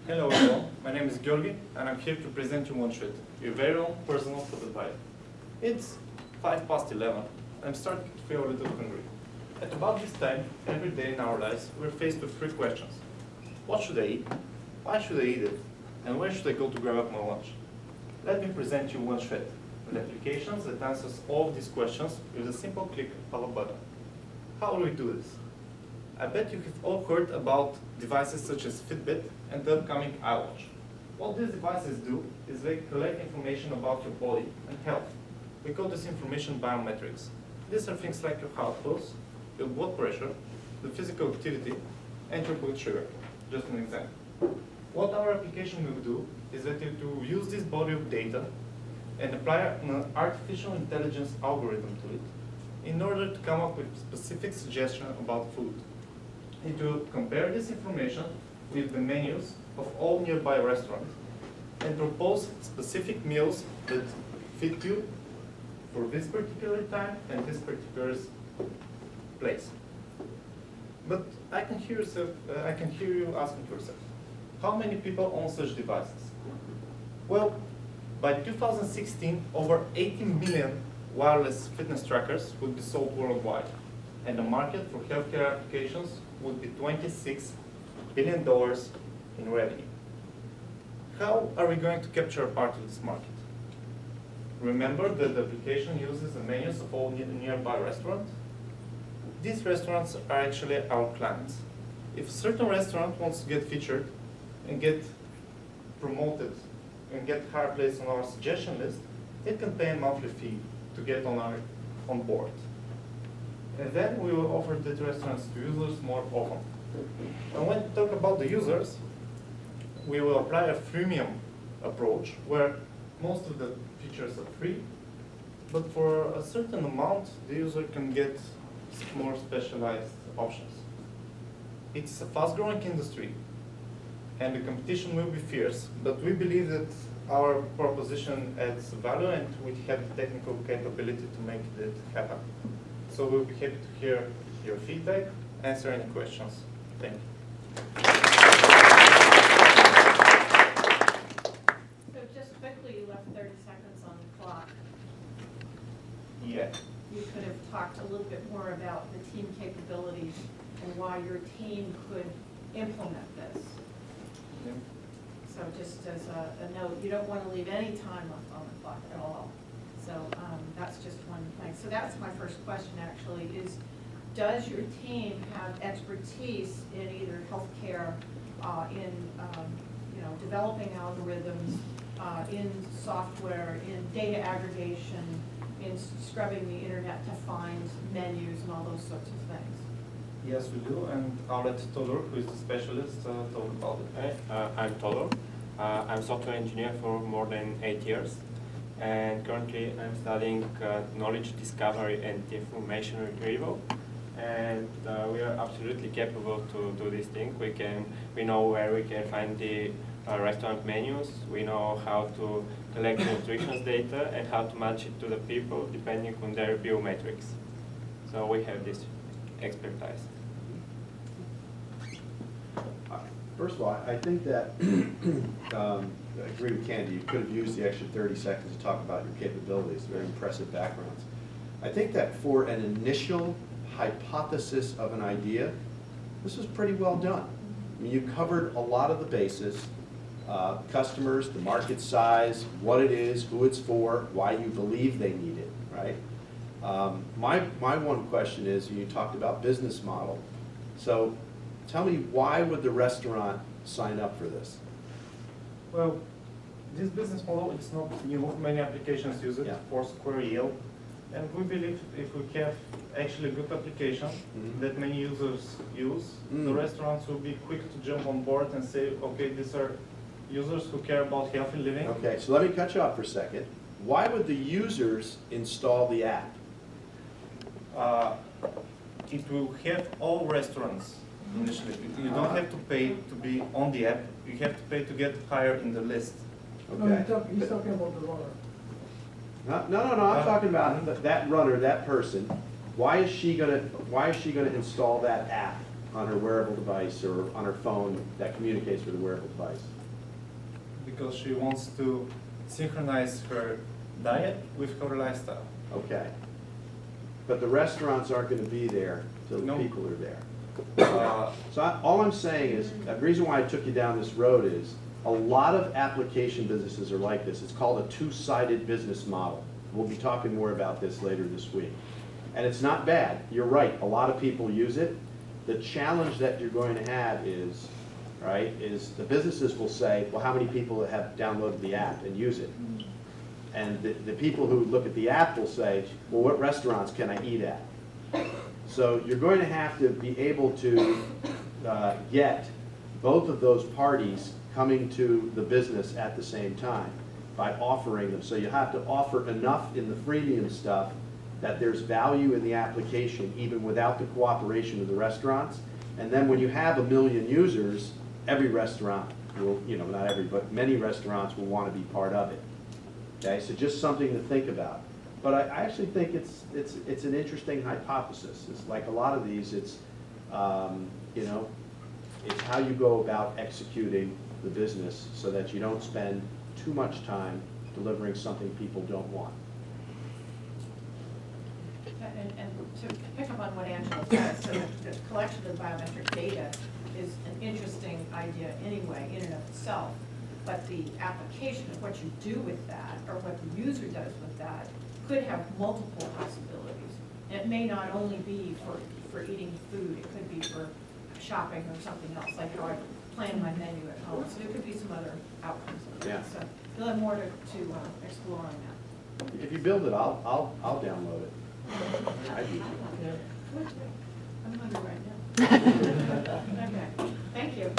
Hello everyone, my name is Georgi and I'm here to present you one sheet, your very own personal photo diet. It's 11:05. I'm starting to feel a little hungry. At about this time, every day in our lives, we're faced with three questions. What should I eat? Why should I eat it? And where should I go to grab up my lunch? Let me present you one sheet with applications that answers all of these questions with a simple click of a button. How do we do this? I bet you have all heard about devices such as Fitbit and the upcoming iWatch. What these devices do is they collect information about your body and health. We call this information biometrics. These are things like your heart pulse, your blood pressure, the physical activity, and your blood sugar. Just an example. What our application will do is that it will use this body of data and apply an artificial intelligence algorithm to it in order to come up with specific suggestions about food. It will compare this information with the menus of all nearby restaurants and propose specific meals that fit you for this particular time and this particular place. But I can hear you asking yourself, how many people own such devices? Well, by 2016, over 80 million wireless fitness trackers would be sold worldwide, and the market for healthcare applications would be $26 billion in revenue. How are we going to capture a part of this market? Remember that the application uses the menus of all nearby restaurants? These restaurants are actually our clients. If a certain restaurant wants to get featured and get promoted and get higher place on our suggestion list, it can pay a monthly fee to get on board. And then we will offer these restaurants to users more often. And when we talk about the users, we will apply a freemium approach where most of the features are free, but for a certain amount, the user can get more specialized options. It's a fast-growing industry, and the competition will be fierce, but we believe that our proposition adds value and we have the technical capability to make that happen. So we'll be happy to hear your feedback, answer any questions. Thank you. So just quickly, you left 30 seconds on the clock. Yeah. You could have talked a little bit more about the team capabilities and why your team could implement this. Yeah. So just as a note, you don't want to leave any time left on the clock at all. So that's just one thing. So that's my first question actually is, does your team have expertise in either healthcare, in developing algorithms, in software, in data aggregation, in scrubbing the internet to find menus and all those sorts of things? Yes, we do, and I'll let Todor, who is the specialist, talk about it. Hi, I'm Todor. I'm a software engineer for more than 8 years. And currently I'm studying knowledge discovery and information retrieval. And we are absolutely capable to do this thing. We know where we can find the restaurant menus. We know how to collect nutrition data and how to match it to the people depending on their biometrics. So we have this expertise. First of all, I think that, I agree with Candy, you could have used the extra 30 seconds to talk about your capabilities, very impressive backgrounds. I think that for an initial hypothesis of an idea, this was pretty well done. I mean, you covered a lot of the bases, customers, the market size, what it is, who it's for, why you believe they need it, right? My one question is, you talked about business model. So tell me, why would the restaurant sign up for this? Well, this business model is not new. Many applications use it, Yeah. Foursquare, Yelp. And we believe if we have actually a good application that many users use, the restaurants will be quick to jump on board and say, okay, these are users who care about healthy living. Okay, so let me cut you off for a second. Why would the users install the app? It will have all restaurants initially. You don't have to pay to be on the app. You have to pay to get higher in the list. Okay. No, he's talking about the runner. No, I'm talking about that runner, that person. Why is she gonna install that app? on her wearable device or on her phone that communicates with a wearable device? Because she wants to synchronize her diet with her lifestyle. Okay. But the restaurants aren't going to be there till the No. people are there. Uh, All I'm saying is, the reason why I took you down this road is, a lot of application businesses are like this. It's called a two-sided business model. We'll be talking more about this later this week. And it's not bad. You're right, a lot of people use it. The challenge that you're going to have is, right, is the businesses will say, well, how many people have downloaded the app and use it? And the people who look at the app will say, well, what restaurants can I eat at? So you're going to have to be able to get both of those parties coming to the business at the same time by offering them. So you have to offer enough in the freemium stuff that there's value in the application even without the cooperation of the restaurants. And then when you have 1 million users, every restaurant will, not every, but many restaurants will want to be part of it. Okay, so just something to think about. But I actually think it's an interesting hypothesis. It's like a lot of these, it's it's how you go about executing the business so that you don't spend too much time delivering something people don't want. And to pick up on what Angela said, so the collection of biometric data is an interesting idea anyway, in and of itself. But the application of what you do with that, or what the user does with that, could have multiple possibilities. It may not only be for eating food, it could be for shopping or something else, like how I plan my menu at home. So there could be some other outcomes of that. Yeah. So you'll have more to explore on that. If you build it, I'll download it. I do. I'm hungry right now. Okay, thank you.